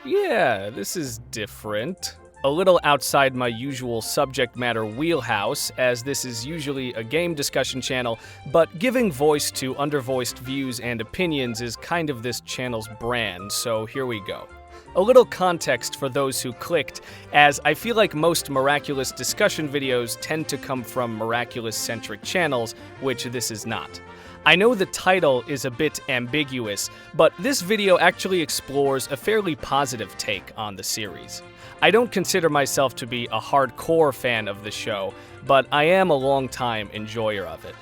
Yeah, this is different. A little outside my usual subject matter wheelhouse, as this is usually a game discussion channel, but giving voice to undervoiced views and opinions is kind of this channel's brand, so here we go. A little context for those who clicked, as I feel like most Miraculous discussion videos tend to come from Miraculous-centric channels, which this is not. I know the title is a bit ambiguous, but this video actually explores a fairly positive take on the series. I don't consider myself to be a hardcore fan of the show, but I am a long-time enjoyer of it.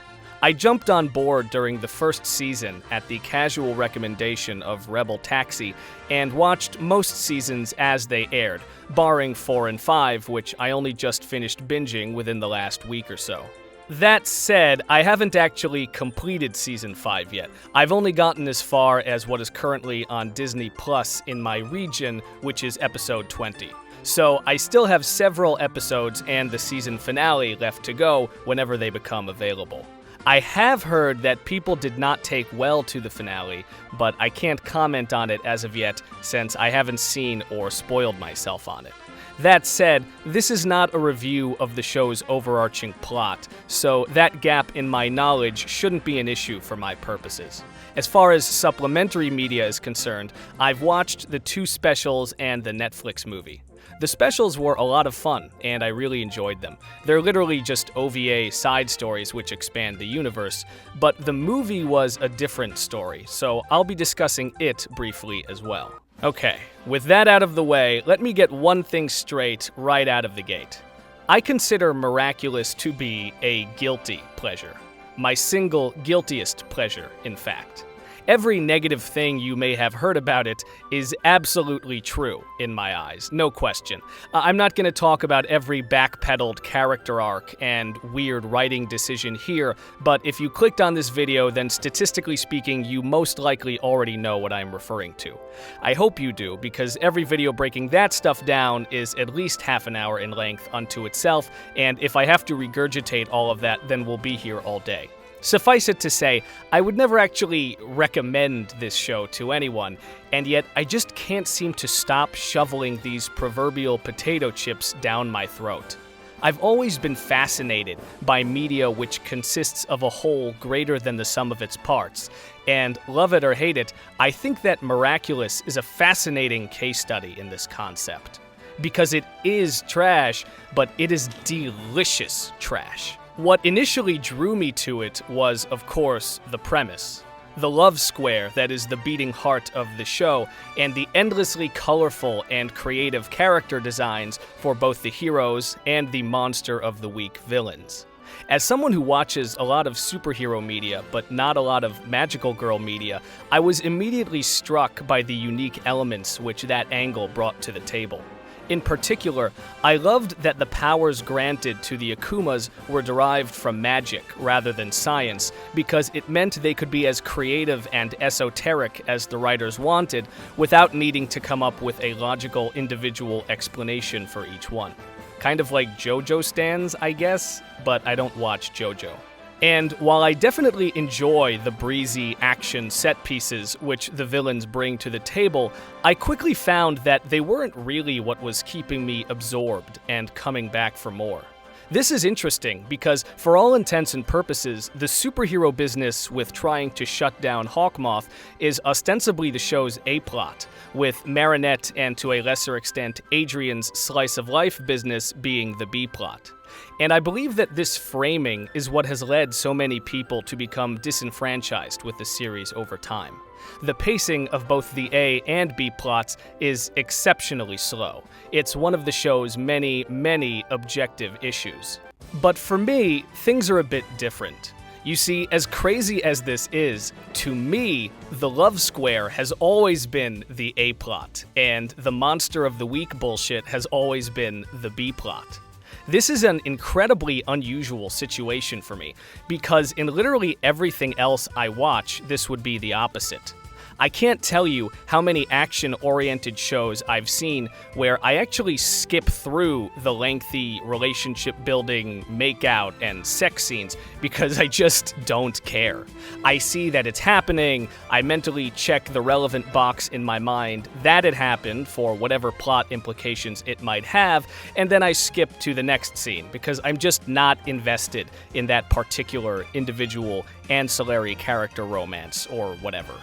I jumped on board during the first season at the casual recommendation of Rebel Taxi and watched most seasons as they aired, barring 4 and 5, which I only just finished binging within the last week or so. That said, I haven't actually completed Season 5 yet. I've only gotten as far as what is currently on Disney Plus in my region, which is episode 20. So I still have several episodes and the season finale left to go whenever they become available. I have heard that people did not take well to the finale, but I can't comment on it as of yet since I haven't seen or spoiled myself on it. That said, this is not a review of the show's overarching plot, so that gap in my knowledge shouldn't be an issue for my purposes. As far as supplementary media is concerned, I've watched the 2 specials and the Netflix movie. The specials were a lot of fun, and I really enjoyed them. They're literally just OVA side stories which expand the universe, but the movie was a different story, so I'll be discussing it briefly as well. Okay, with that out of the way, let me get one thing straight right out of the gate. I consider Miraculous to be a guilty pleasure. My single guiltiest pleasure, in fact. Every negative thing you may have heard about it is absolutely true, in my eyes, no question. I'm not going to talk about every backpedaled character arc and weird writing decision here, but if you clicked on this video, then statistically speaking, you most likely already know what I'm referring to. I hope you do, because every video breaking that stuff down is at least half an hour in length unto itself, and if I have to regurgitate all of that, then we'll be here all day. Suffice it to say, I would never actually recommend this show to anyone, and yet I just can't seem to stop shoveling these proverbial potato chips down my throat. I've always been fascinated by media which consists of a whole greater than the sum of its parts, and love it or hate it, I think that Miraculous is a fascinating case study in this concept. Because it is trash, but it is delicious trash. What initially drew me to it was, of course, the premise. The love square that is the beating heart of the show, and the endlessly colorful and creative character designs for both the heroes and the monster of the week villains. As someone who watches a lot of superhero media, but not a lot of magical girl media, I was immediately struck by the unique elements which that angle brought to the table. In particular, I loved that the powers granted to the Akumas were derived from magic rather than science, because it meant they could be as creative and esoteric as the writers wanted without needing to come up with a logical individual explanation for each one. Kind of like JoJo stans, I guess, but I don't watch JoJo. And while I definitely enjoy the breezy action set pieces which the villains bring to the table, I quickly found that they weren't really what was keeping me absorbed and coming back for more. This is interesting because, for all intents and purposes, the superhero business with trying to shut down Hawkmoth is ostensibly the show's A-plot, with Marinette and, to a lesser extent, Adrien's slice-of-life business being the B-plot. And I believe that this framing is what has led so many people to become disenfranchised with the series over time. The pacing of both the A and B plots is exceptionally slow. It's one of the show's many, many objective issues. But for me, things are a bit different. You see, as crazy as this is, to me, the love square has always been the A plot, and the monster of the week bullshit has always been the B plot. This is an incredibly unusual situation for me, because in literally everything else I watch, this would be the opposite. I can't tell you how many action-oriented shows I've seen where I actually skip through the lengthy relationship-building, make-out, and sex scenes because I just don't care. I see that it's happening, I mentally check the relevant box in my mind that it happened for whatever plot implications it might have, and then I skip to the next scene because I'm just not invested in that particular individual ancillary character romance or whatever.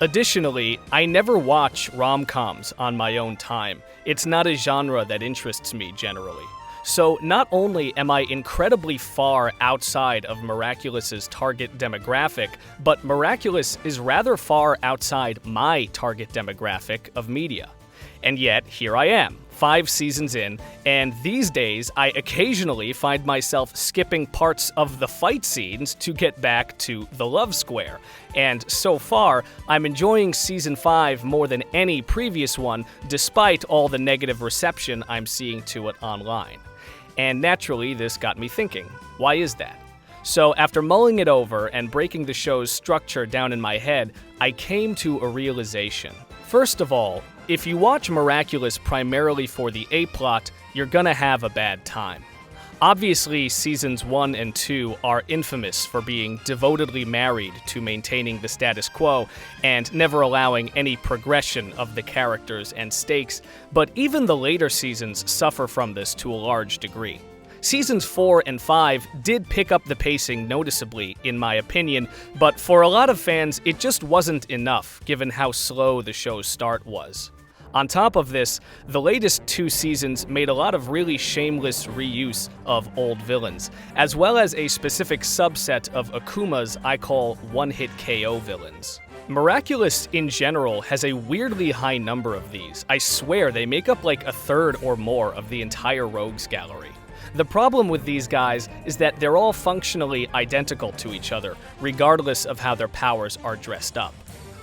Additionally, I never watch rom-coms on my own time. It's not a genre that interests me generally. So not only am I incredibly far outside of Miraculous's target demographic, but Miraculous is rather far outside my target demographic of media. And yet, here I am, 5 seasons in, and these days I occasionally find myself skipping parts of the fight scenes to get back to the love square. And so far, I'm enjoying Season 5 more than any previous one, despite all the negative reception I'm seeing to it online. And naturally, this got me thinking, why is that? So after mulling it over and breaking the show's structure down in my head, I came to a realization. First of all, if you watch Miraculous primarily for the A-plot, you're gonna have a bad time. Obviously, Seasons 1 and 2 are infamous for being devotedly married to maintaining the status quo and never allowing any progression of the characters and stakes, but even the later seasons suffer from this to a large degree. Seasons 4 and 5 did pick up the pacing noticeably, in my opinion, but for a lot of fans, it just wasn't enough, given how slow the show's start was. On top of this, the latest 2 seasons made a lot of really shameless reuse of old villains, as well as a specific subset of Akuma's I call one-hit KO villains. Miraculous, in general, has a weirdly high number of these. I swear they make up like a third or more of the entire rogues gallery. The problem with these guys is that they're all functionally identical to each other, regardless of how their powers are dressed up.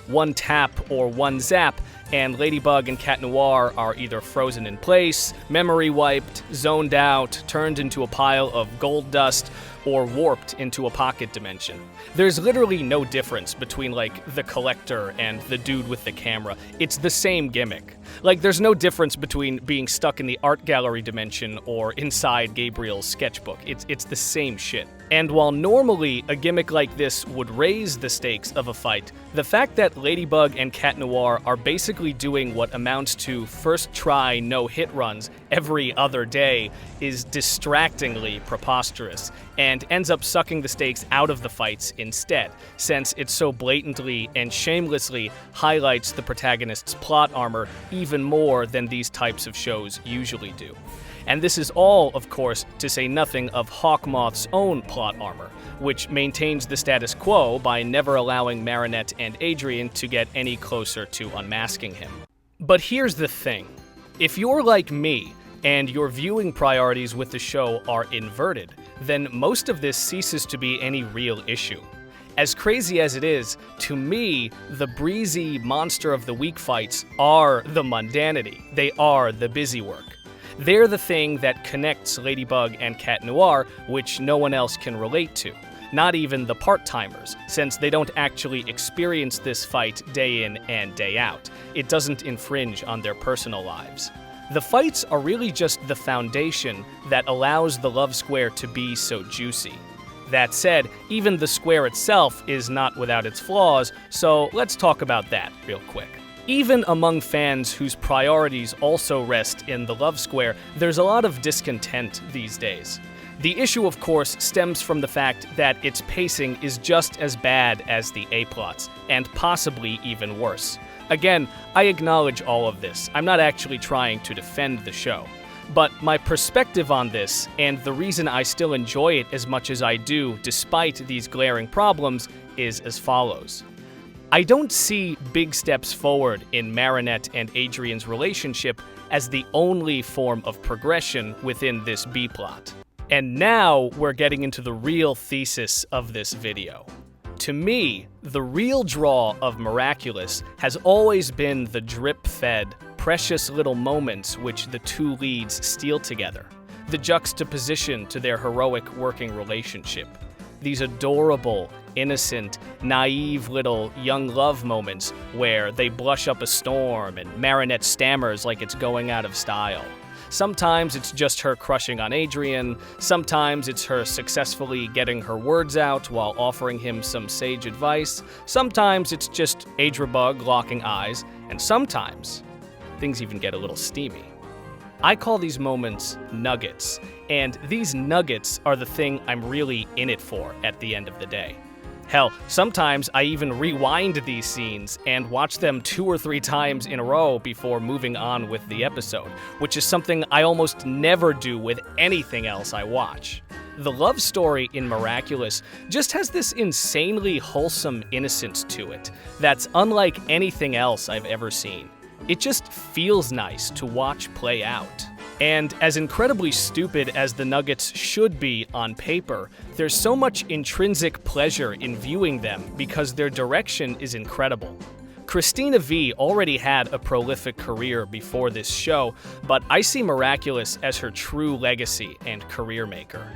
One tap or one zap, and Ladybug and Cat Noir are either frozen in place, memory wiped, zoned out, turned into a pile of gold dust, or warped into a pocket dimension. There's literally no difference between, like, the collector and the dude with the camera. It's the same gimmick. Like, there's no difference between being stuck in the art gallery dimension or inside Gabriel's sketchbook. It's the same shit. And while normally a gimmick like this would raise the stakes of a fight, the fact that Ladybug and Cat Noir are basically doing what amounts to first try no-hit runs every other day is distractingly preposterous, and ends up sucking the stakes out of the fights instead, since it so blatantly and shamelessly highlights the protagonist's plot armor even more than these types of shows usually do. And this is all, of course, to say nothing of Hawkmoth's own plot armor, which maintains the status quo by never allowing Marinette and Adrien to get any closer to unmasking him. But here's the thing. If you're like me, and your viewing priorities with the show are inverted, then most of this ceases to be any real issue. As crazy as it is, to me, the breezy monster of the week fights are the mundanity. They are the busy work. They're the thing that connects Ladybug and Cat Noir, which no one else can relate to. Not even the part-timers, since they don't actually experience this fight day in and day out. It doesn't infringe on their personal lives. The fights are really just the foundation that allows the love square to be so juicy. That said, even the square itself is not without its flaws, so let's talk about that real quick. Even among fans whose priorities also rest in the love square, there's a lot of discontent these days. The issue, of course, stems from the fact that its pacing is just as bad as the A-plots, and possibly even worse. Again, I acknowledge all of this. I'm not actually trying to defend the show. But my perspective on this, and the reason I still enjoy it as much as I do despite these glaring problems, is as follows. I don't see big steps forward in Marinette and Adrien's relationship as the only form of progression within this B-plot. And now we're getting into the real thesis of this video. To me, the real draw of Miraculous has always been the drip-fed, precious little moments which the two leads steal together, the juxtaposition to their heroic working relationship. these adorable, innocent, naive little young love moments where they blush up a storm and Marinette stammers like it's going out of style. Sometimes it's just her crushing on Adrien, sometimes it's her successfully getting her words out while offering him some sage advice, sometimes it's just Adrien locking eyes, and sometimes things even get a little steamy. I call these moments nuggets, and these nuggets are the thing I'm really in it for at the end of the day. Hell, sometimes I even rewind these scenes and watch them 2 or 3 times in a row before moving on with the episode, which is something I almost never do with anything else I watch. The love story in Miraculous just has this insanely wholesome innocence to it that's unlike anything else I've ever seen. It just feels nice to watch play out. And as incredibly stupid as the Nuggets should be on paper, there's so much intrinsic pleasure in viewing them because their direction is incredible. Christina V already had a prolific career before this show, but I see Miraculous as her true legacy and career maker.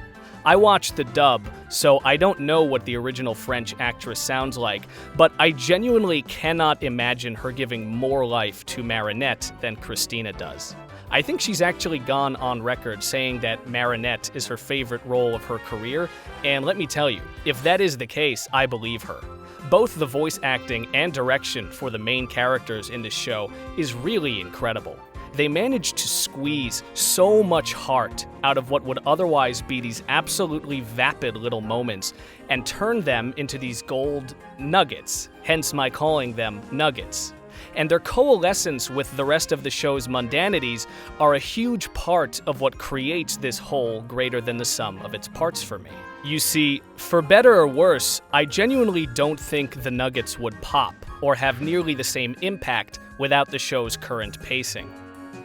I watched the dub, so I don't know what the original French actress sounds like, but I genuinely cannot imagine her giving more life to Marinette than Christina does. I think she's actually gone on record saying that Marinette is her favorite role of her career, and let me tell you, if that is the case, I believe her. Both the voice acting and direction for the main characters in this show is really incredible. They managed to squeeze so much heart out of what would otherwise be these absolutely vapid little moments and turn them into these gold nuggets, hence my calling them nuggets. And their coalescence with the rest of the show's mundanities are a huge part of what creates this whole greater than the sum of its parts for me. You see, for better or worse, I genuinely don't think the Nuggets would pop or have nearly the same impact without the show's current pacing.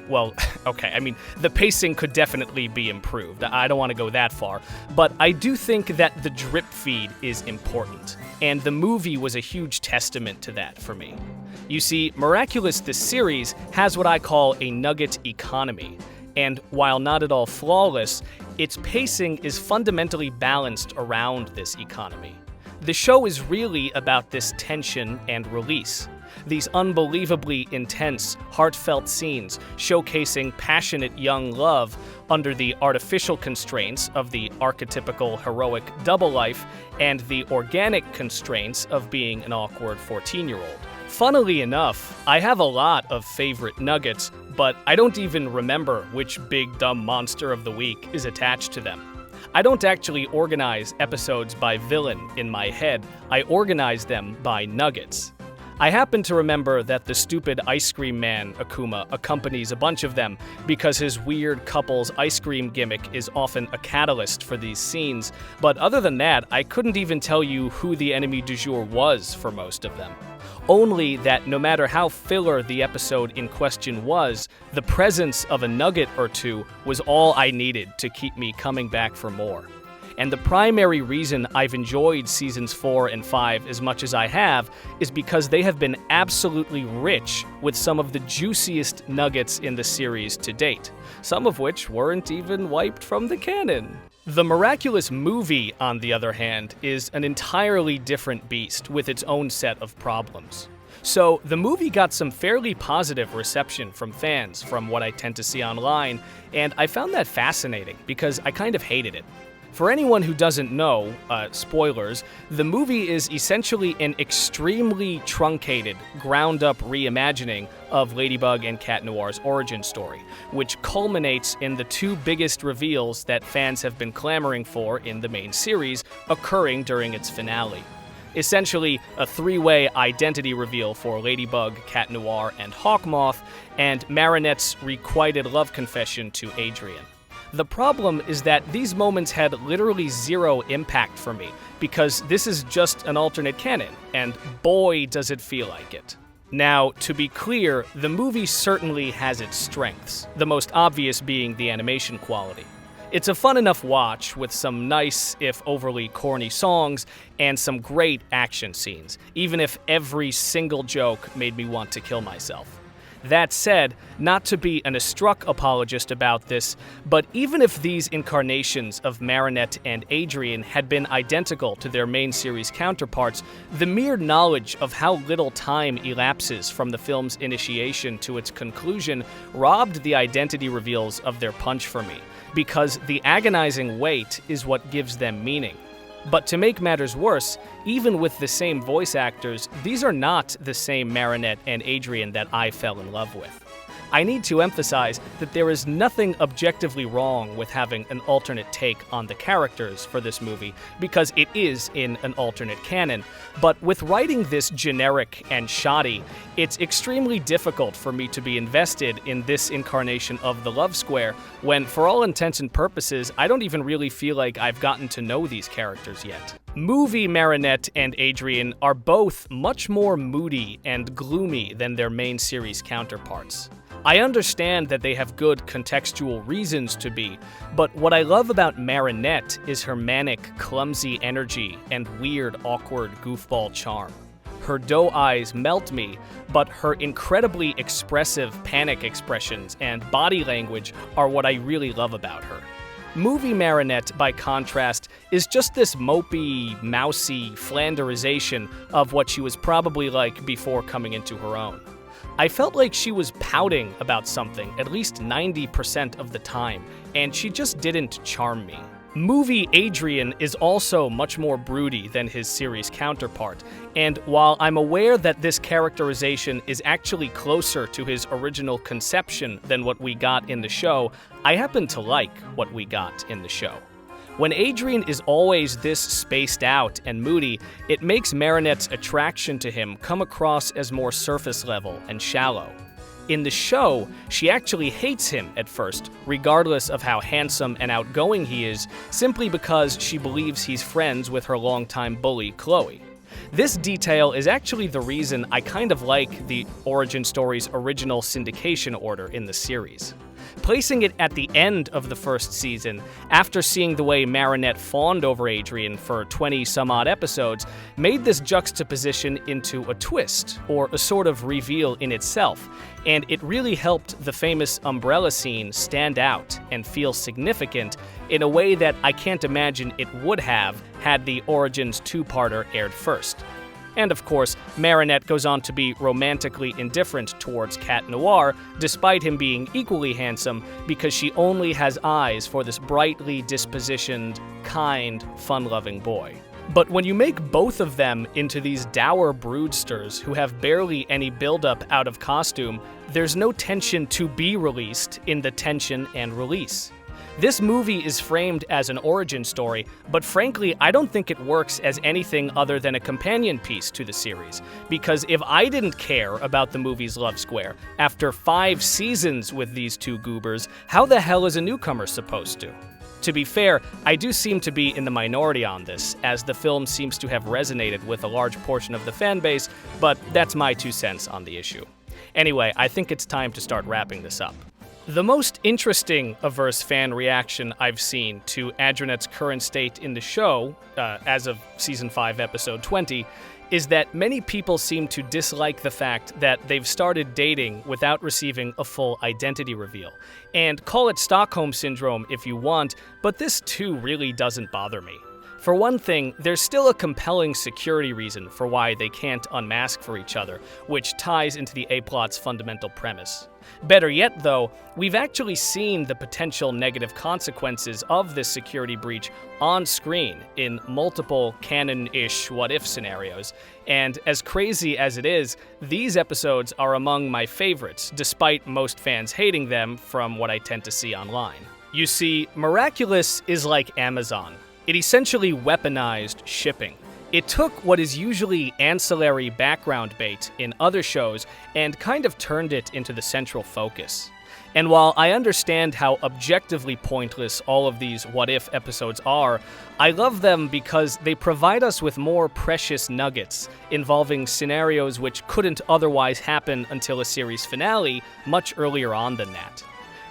Well, okay, I mean, the pacing could definitely be improved. I don't want to go that far, but I do think that the drip feed is important, and the movie was a huge testament to that for me. You see, Miraculous the series has what I call a nugget economy, and while not at all flawless, its pacing is fundamentally balanced around this economy. The show is really about this tension and release. These unbelievably intense, heartfelt scenes showcasing passionate young love under the artificial constraints of the archetypical heroic double life and the organic constraints of being an awkward 14-year-old. Funnily enough, I have a lot of favorite nuggets, but I don't even remember which big dumb monster of the week is attached to them. I don't actually organize episodes by villain in my head, I organize them by nuggets. I happen to remember that the stupid ice cream man, Akuma, accompanies a bunch of them because his weird couple's ice cream gimmick is often a catalyst for these scenes, but other than that, I couldn't even tell you who the enemy du jour was for most of them. Only that no matter how filler the episode in question was, the presence of a nugget or two was all I needed to keep me coming back for more. And the primary reason I've enjoyed seasons 4 and 5 as much as I have is because they have been absolutely rich with some of the juiciest nuggets in the series to date, some of which weren't even wiped from the canon. The Miraculous movie, on the other hand, is an entirely different beast with its own set of problems. So, the movie got some fairly positive reception from fans from what I tend to see online, and I found that fascinating because I kind of hated it. For anyone who doesn't know, spoilers, the movie is essentially an extremely truncated, ground-up reimagining of Ladybug and Cat Noir's origin story, which culminates in the 2 biggest reveals that fans have been clamoring for in the main series, occurring during its finale. Essentially, a 3-way identity reveal for Ladybug, Cat Noir, and Hawkmoth, and Marinette's requited love confession to Adrien. The problem is that these moments had literally 0 impact for me, because this is just an alternate canon, and boy does it feel like it. Now, to be clear, the movie certainly has its strengths, the most obvious being the animation quality. It's a fun enough watch with some nice, if overly corny songs, and some great action scenes, even if every single joke made me want to kill myself. That said, not to be an Estruck apologist about this, but even if these incarnations of Marinette and Adrien had been identical to their main series counterparts, the mere knowledge of how little time elapses from the film's initiation to its conclusion robbed the identity reveals of their punch for me, because the agonizing wait is what gives them meaning. But to make matters worse, even with the same voice actors, these are not the same Marinette and Adrien that I fell in love with. I need to emphasize that there is nothing objectively wrong with having an alternate take on the characters for this movie, because it is in an alternate canon. But with writing this generic and shoddy, it's extremely difficult for me to be invested in this incarnation of the Love Square, when for all intents and purposes, I don't even really feel like I've gotten to know these characters yet. Movie Marinette and Adrien are both much more moody and gloomy than their main series counterparts. I understand that they have good contextual reasons to be, but what I love about Marinette is her manic, clumsy energy and weird, awkward goofball charm. Her doe eyes melt me, but her incredibly expressive panic expressions and body language are what I really love about her. Movie Marinette, by contrast, is just this mopey, mousy flanderization of what she was probably like before coming into her own. I felt like she was pouting about something at least 90% of the time, and she just didn't charm me. Movie Adrien is also much more broody than his series counterpart, and while I'm aware that this characterization is actually closer to his original conception than what we got in the show, I happen to like what we got in the show. When Adrien is always this spaced out and moody, it makes Marinette's attraction to him come across as more surface level and shallow. In the show, she actually hates him at first, regardless of how handsome and outgoing he is, simply because she believes he's friends with her longtime bully, Chloe. This detail is actually the reason I kind of like the origin story's original syndication order in the series. Placing it at the end of the first season, after seeing the way Marinette fawned over Adrien for 20-some-odd episodes, made this juxtaposition into a twist, or a sort of reveal in itself, and it really helped the famous umbrella scene stand out and feel significant in a way that I can't imagine it would have had the Origins two-parter aired first. And of course, Marinette goes on to be romantically indifferent towards Cat Noir, despite him being equally handsome, because she only has eyes for this brightly dispositioned, kind, fun-loving boy. But when you make both of them into these dour broodsters who have barely any buildup out of costume, there's no tension to be released in the tension and release. This movie is framed as an origin story, but frankly, I don't think it works as anything other than a companion piece to the series, because if I didn't care about the movie's Love Square, after 5 seasons with these two goobers, how the hell is a newcomer supposed to? To be fair, I do seem to be in the minority on this, as the film seems to have resonated with a large portion of the fanbase, but that's my 2 cents on the issue. Anyway, I think it's time to start wrapping this up. The most interesting averse fan reaction I've seen to Adrienette's current state in the show, as of Season 5, Episode 20, is that many people seem to dislike the fact that they've started dating without receiving a full identity reveal. And call it Stockholm Syndrome if you want, but this too really doesn't bother me. For one thing, there's still a compelling security reason for why they can't unmask for each other, which ties into the A-plot's fundamental premise. Better yet, though, we've actually seen the potential negative consequences of this security breach on screen in multiple canon-ish what-if scenarios, and as crazy as it is, these episodes are among my favorites, despite most fans hating them from what I tend to see online. You see, Miraculous is like Amazon. It essentially weaponized shipping. It took what is usually ancillary background bait in other shows and kind of turned it into the central focus. And while I understand how objectively pointless all of these what-if episodes are, I love them because they provide us with more precious nuggets involving scenarios which couldn't otherwise happen until a series finale much earlier on than that.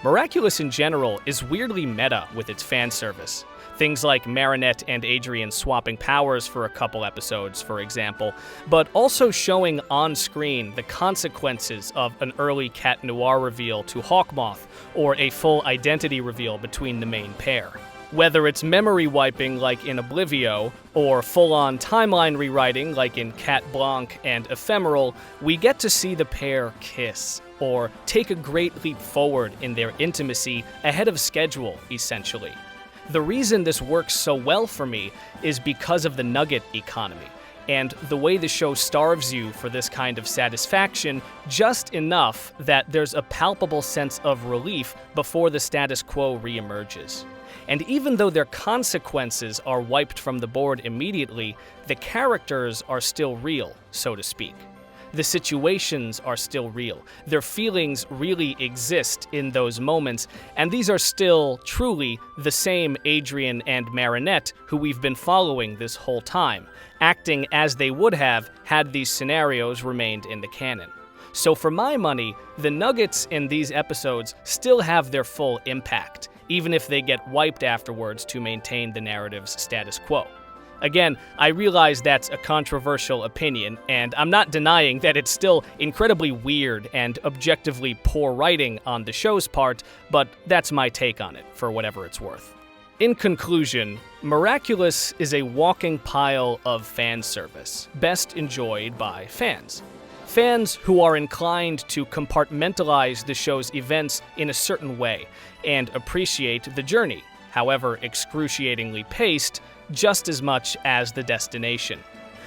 Miraculous in general is weirdly meta with its fan service. Things like Marinette and Adrien swapping powers for a couple episodes, for example, but also showing on screen the consequences of an early Cat Noir reveal to Hawkmoth, or a full identity reveal between the main pair. Whether it's memory wiping like in Oblivio, or full-on timeline rewriting like in Cat Blanc and Ephemeral, we get to see the pair kiss, or take a great leap forward in their intimacy ahead of schedule, essentially. The reason this works so well for me is because of the Nugget economy, and the way the show starves you for this kind of satisfaction just enough that there's a palpable sense of relief before the status quo reemerges. And even though their consequences are wiped from the board immediately, the characters are still real, so to speak. The situations are still real. Their feelings really exist in those moments, and these are still, truly, the same Adrien and Marinette who we've been following this whole time, acting as they would have had these scenarios remained in the canon. So for my money, the Nuggets in these episodes still have their full impact, even if they get wiped afterwards to maintain the narrative's status quo. Again, I realize that's a controversial opinion, and I'm not denying that it's still incredibly weird and objectively poor writing on the show's part, but that's my take on it, for whatever it's worth. In conclusion, Miraculous is a walking pile of fan service, best enjoyed by fans. Fans who are inclined to compartmentalize the show's events in a certain way and appreciate the journey, however excruciatingly paced, just as much as the destination.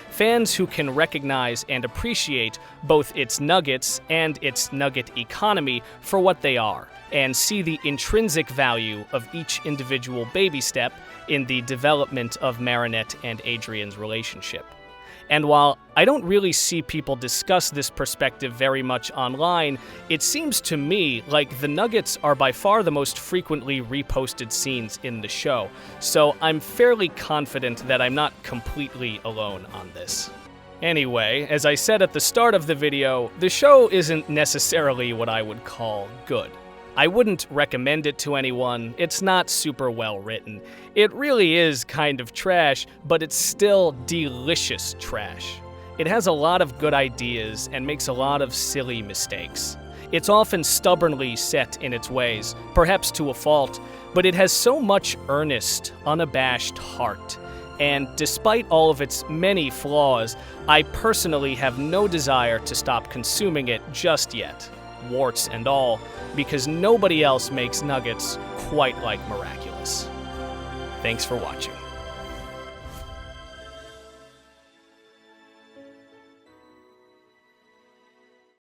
Fans who can recognize and appreciate both its nuggets and its nugget economy for what they are, and see the intrinsic value of each individual baby step in the development of Marinette and Adrien's relationship. And while I don't really see people discuss this perspective very much online, it seems to me like the Nuggets are by far the most frequently reposted scenes in the show, so I'm fairly confident that I'm not completely alone on this. Anyway, as I said at the start of the video, the show isn't necessarily what I would call good. I wouldn't recommend it to anyone. It's not super well written. It really is kind of trash, but it's still delicious trash. It has a lot of good ideas and makes a lot of silly mistakes. It's often stubbornly set in its ways, perhaps to a fault, but it has so much earnest, unabashed heart. And despite all of its many flaws, I personally have no desire to stop consuming it just yet, warts and all, because nobody else makes Nuggets quite like Miraculous. Thanks for watching.